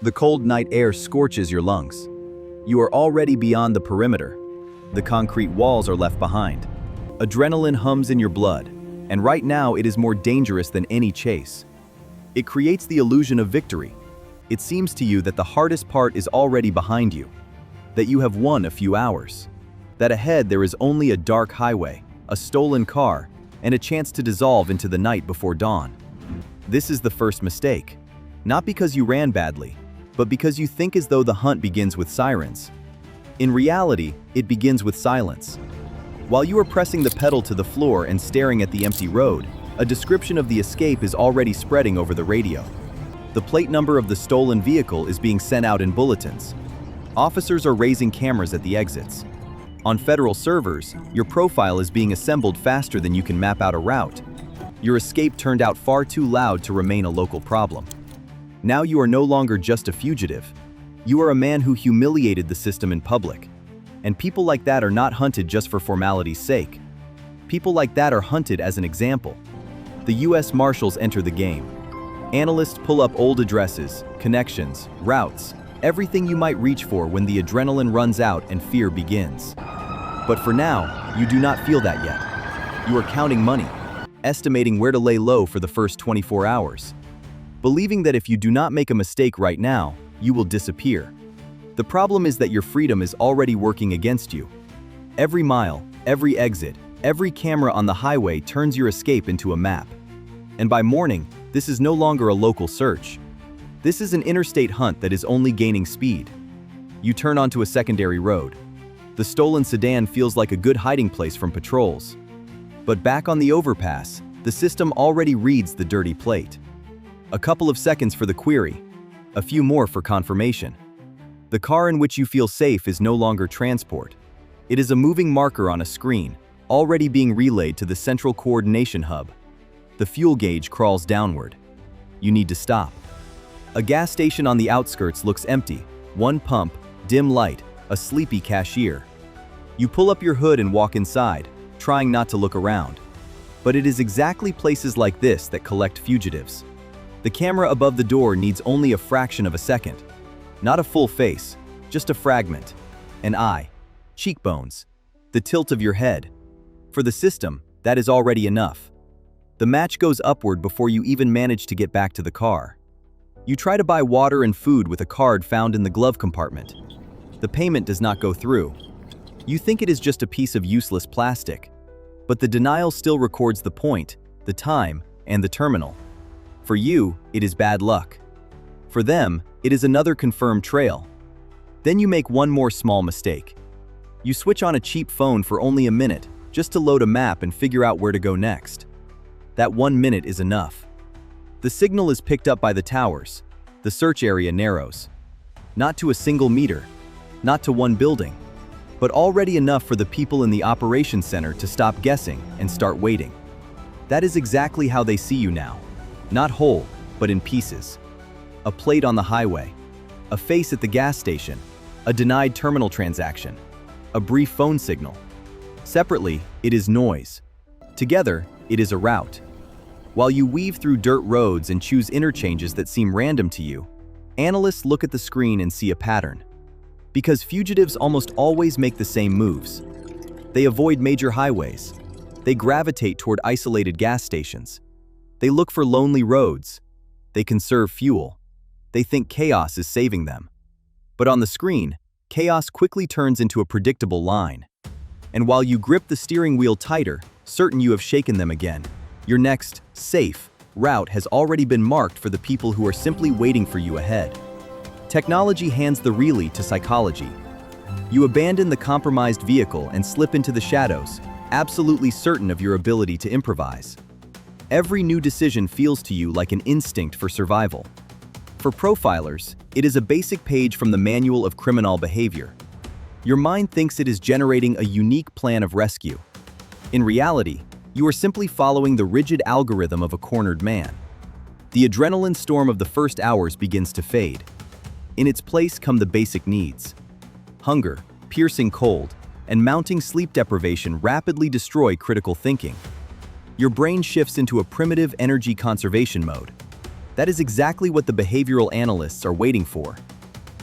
The cold night air scorches your lungs. You are already beyond the perimeter. The concrete walls are left behind. Adrenaline hums in your blood, and right now it is more dangerous than any chase. It creates the illusion of victory. It seems to you that the hardest part is already behind you, that you have won a few hours, that ahead there is only a dark highway, a stolen car, and a chance to dissolve into the night before dawn. This is the first mistake. Not because you ran badly, but because you think as though the hunt begins with sirens. In reality, it begins with silence. While you are pressing the pedal to the floor and staring at the empty road, a description of the escape is already spreading over the radio. The plate number of the stolen vehicle is being sent out in bulletins. Officers are raising cameras at the exits. On federal servers, your profile is being assembled faster than you can map out a route. Your escape turned out far too loud to remain a local problem. Now you are no longer just a fugitive. You are a man who humiliated the system in public. And people like that are not hunted just for formality's sake. People like that are hunted as an example. The US Marshals enter the game. Analysts pull up old addresses, connections, routes, everything you might reach for when the adrenaline runs out and fear begins. But for now, you do not feel that yet. You are counting money, estimating where to lay low for the first 24 hours. Believing that if you do not make a mistake right now, you will disappear. The problem is that your freedom is already working against you. Every mile, every exit, every camera on the highway turns your escape into a map. And by morning, this is no longer a local search. This is an interstate hunt that is only gaining speed. You turn onto a secondary road. The stolen sedan feels like a good hiding place from patrols. But back on the overpass, the system already reads the dirty plate. A couple of seconds for the query, a few more for confirmation. The car in which you feel safe is no longer transport. It is a moving marker on a screen, already being relayed to the central coordination hub. The fuel gauge crawls downward. You need to stop. A gas station on the outskirts looks empty. One pump, dim light, a sleepy cashier. You pull up your hood and walk inside, trying not to look around. But it is exactly places like this that collect fugitives. The camera above the door needs only a fraction of a second. Not a full face, just a fragment. An eye, cheekbones, the tilt of your head. For the system, that is already enough. The match goes upward before you even manage to get back to the car. You try to buy water and food with a card found in the glove compartment. The payment does not go through. You think it is just a piece of useless plastic, but the denial still records the point, the time, and the terminal. For you, it is bad luck. For them, it is another confirmed trail. Then you make one more small mistake. You switch on a cheap phone for only a minute, just to load a map and figure out where to go next. That 1 minute is enough. The signal is picked up by the towers. The search area narrows. Not to a single meter, not to one building, but already enough for the people in the operations center to stop guessing and start waiting. That is exactly how they see you now. Not whole, but in pieces. A plate on the highway, a face at the gas station, a denied terminal transaction, a brief phone signal. Separately, it is noise. Together, it is a route. While you weave through dirt roads and choose interchanges that seem random to you, analysts look at the screen and see a pattern. Because fugitives almost always make the same moves. They avoid major highways. They gravitate toward isolated gas stations. They look for lonely roads. They conserve fuel. They think chaos is saving them. But on the screen, chaos quickly turns into a predictable line. And while you grip the steering wheel tighter, certain you have shaken them again, your next, safe, route has already been marked for the people who are simply waiting for you ahead. Technology hands the relay to psychology. You abandon the compromised vehicle and slip into the shadows, absolutely certain of your ability to improvise. Every new decision feels to you like an instinct for survival. For profilers, it is a basic page from the Manual of Criminal Behavior. Your mind thinks it is generating a unique plan of rescue. In reality, you are simply following the rigid algorithm of a cornered man. The adrenaline storm of the first hours begins to fade. In its place come the basic needs. Hunger, piercing cold, and mounting sleep deprivation rapidly destroy critical thinking. Your brain shifts into a primitive energy conservation mode. That is exactly what the behavioral analysts are waiting for.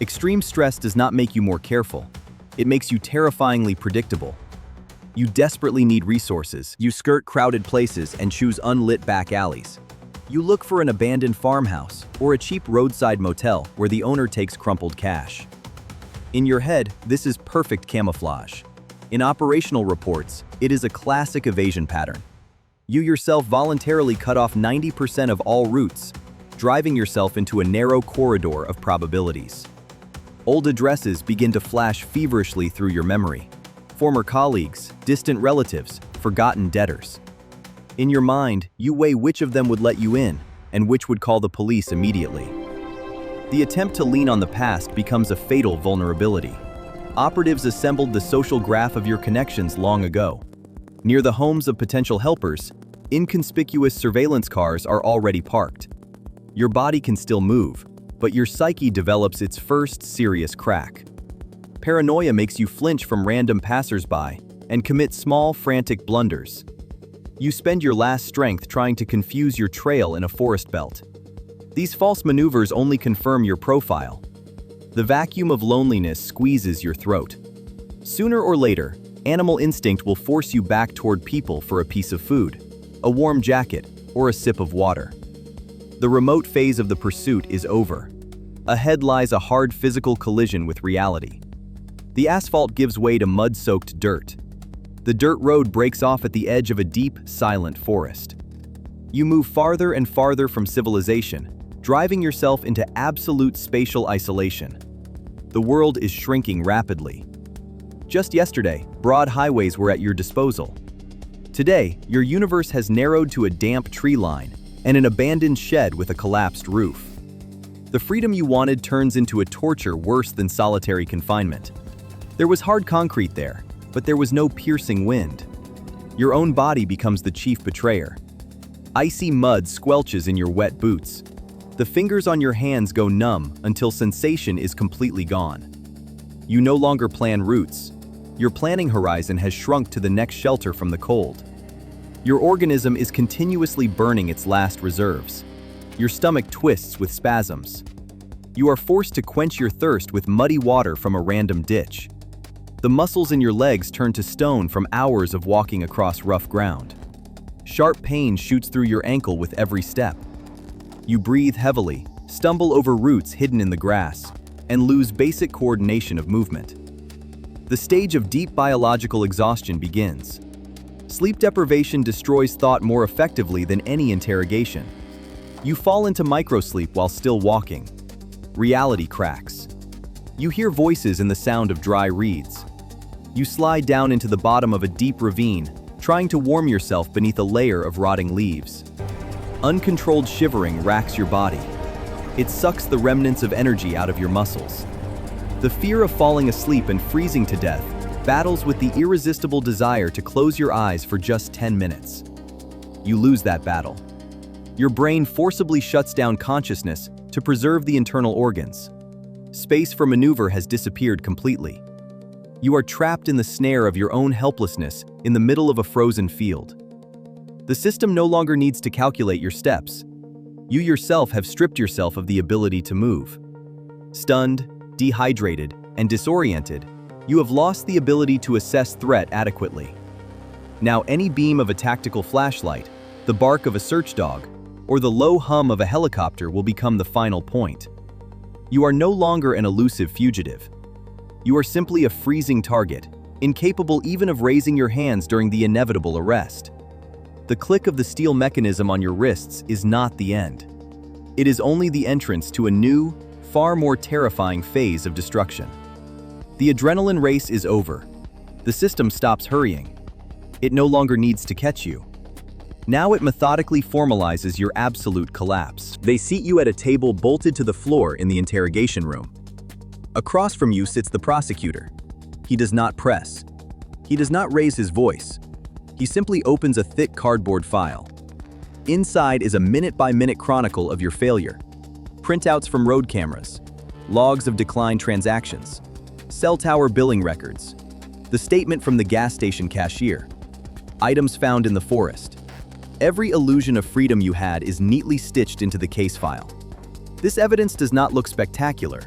Extreme stress does not make you more careful. It makes you terrifyingly predictable. You desperately need resources. You skirt crowded places and choose unlit back alleys. You look for an abandoned farmhouse or a cheap roadside motel where the owner takes crumpled cash. In your head, this is perfect camouflage. In operational reports, it is a classic evasion pattern. You yourself voluntarily cut off 90% of all routes, driving yourself into a narrow corridor of probabilities. Old addresses begin to flash feverishly through your memory. Former colleagues, distant relatives, forgotten debtors. In your mind, you weigh which of them would let you in and which would call the police immediately. The attempt to lean on the past becomes a fatal vulnerability. Operatives assembled the social graph of your connections long ago. Near the homes of potential helpers, inconspicuous surveillance cars are already parked. Your body can still move, but your psyche develops its first serious crack. Paranoia makes you flinch from random passers-by and commit small, frantic blunders. You spend your last strength trying to confuse your trail in a forest belt. These false maneuvers only confirm your profile. The vacuum of loneliness squeezes your throat. Sooner or later, animal instinct will force you back toward people for a piece of food, a warm jacket, or a sip of water. The remote phase of the pursuit is over. Ahead lies a hard physical collision with reality. The asphalt gives way to mud-soaked dirt. The dirt road breaks off at the edge of a deep, silent forest. You move farther and farther from civilization, driving yourself into absolute spatial isolation. The world is shrinking rapidly. Just yesterday, broad highways were at your disposal. Today, your universe has narrowed to a damp tree line and an abandoned shed with a collapsed roof. The freedom you wanted turns into a torture worse than solitary confinement. There was hard concrete there, but there was no piercing wind. Your own body becomes the chief betrayer. Icy mud squelches in your wet boots. The fingers on your hands go numb until sensation is completely gone. You no longer plan routes. Your planning horizon has shrunk to the next shelter from the cold. Your organism is continuously burning its last reserves. Your stomach twists with spasms. You are forced to quench your thirst with muddy water from a random ditch. The muscles in your legs turn to stone from hours of walking across rough ground. Sharp pain shoots through your ankle with every step. You breathe heavily, stumble over roots hidden in the grass, and lose basic coordination of movement. The stage of deep biological exhaustion begins. Sleep deprivation destroys thought more effectively than any interrogation. You fall into microsleep while still walking. Reality cracks. You hear voices in the sound of dry reeds. You slide down into the bottom of a deep ravine, trying to warm yourself beneath a layer of rotting leaves. Uncontrolled shivering racks your body. It sucks the remnants of energy out of your muscles. The fear of falling asleep and freezing to death battles with the irresistible desire to close your eyes for just 10 minutes. You lose that battle. Your brain forcibly shuts down consciousness to preserve the internal organs. Space for maneuver has disappeared completely. You are trapped in the snare of your own helplessness in the middle of a frozen field. The system no longer needs to calculate your steps. You yourself have stripped yourself of the ability to move. Stunned, dehydrated, and disoriented, you have lost the ability to assess threat adequately. Now any beam of a tactical flashlight, the bark of a search dog, or the low hum of a helicopter will become the final point. You are no longer an elusive fugitive. You are simply a freezing target, incapable even of raising your hands during the inevitable arrest. The click of the steel mechanism on your wrists is not the end. It is only the entrance to a new, far more terrifying phase of destruction. The adrenaline race is over. The system stops hurrying. It no longer needs to catch you. Now it methodically formalizes your absolute collapse. They seat you at a table bolted to the floor in the interrogation room. Across from you sits the prosecutor. He does not press. He does not raise his voice. He simply opens a thick cardboard file. Inside is a minute-by-minute chronicle of your failure. Printouts from road cameras, logs of declined transactions, cell tower billing records, the statement from the gas station cashier, items found in the forest. Every illusion of freedom you had is neatly stitched into the case file. This evidence does not look spectacular.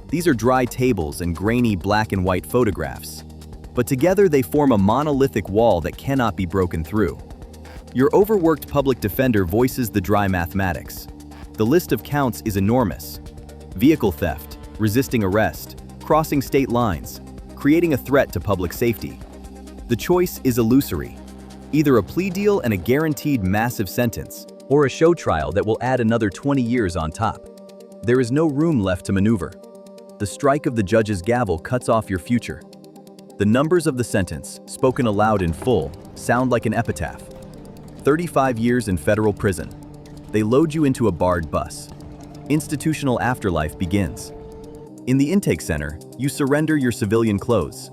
These are dry tables and grainy black and white photographs. But together they form a monolithic wall that cannot be broken through. Your overworked public defender voices the dry mathematics. The list of counts is enormous. Vehicle theft, resisting arrest, crossing state lines, creating a threat to public safety. The choice is illusory. Either a plea deal and a guaranteed massive sentence, or a show trial that will add another 20 years on top. There is no room left to maneuver. The strike of the judge's gavel cuts off your future. The numbers of the sentence, spoken aloud in full, sound like an epitaph. 35 years in federal prison. They load you into a barred bus. Institutional afterlife begins. In the intake center, you surrender your civilian clothes.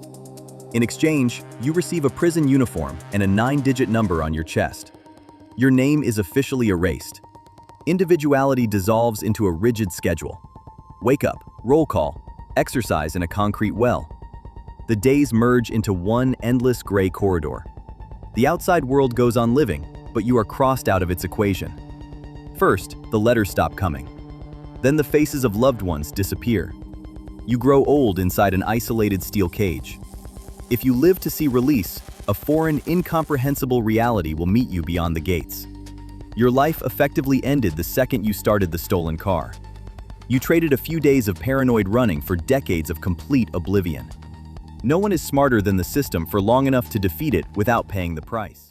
In exchange, you receive a prison uniform and a 9-digit number on your chest. Your name is officially erased. Individuality dissolves into a rigid schedule. Wake up, roll call, exercise in a concrete well. The days merge into one endless gray corridor. The outside world goes on living, but you are crossed out of its equation. First, the letters stop coming. Then the faces of loved ones disappear. You grow old inside an isolated steel cage. If you live to see release, a foreign, incomprehensible reality will meet you beyond the gates. Your life effectively ended the second you started the stolen car. You traded a few days of paranoid running for decades of complete oblivion. No one is smarter than the system for long enough to defeat it without paying the price.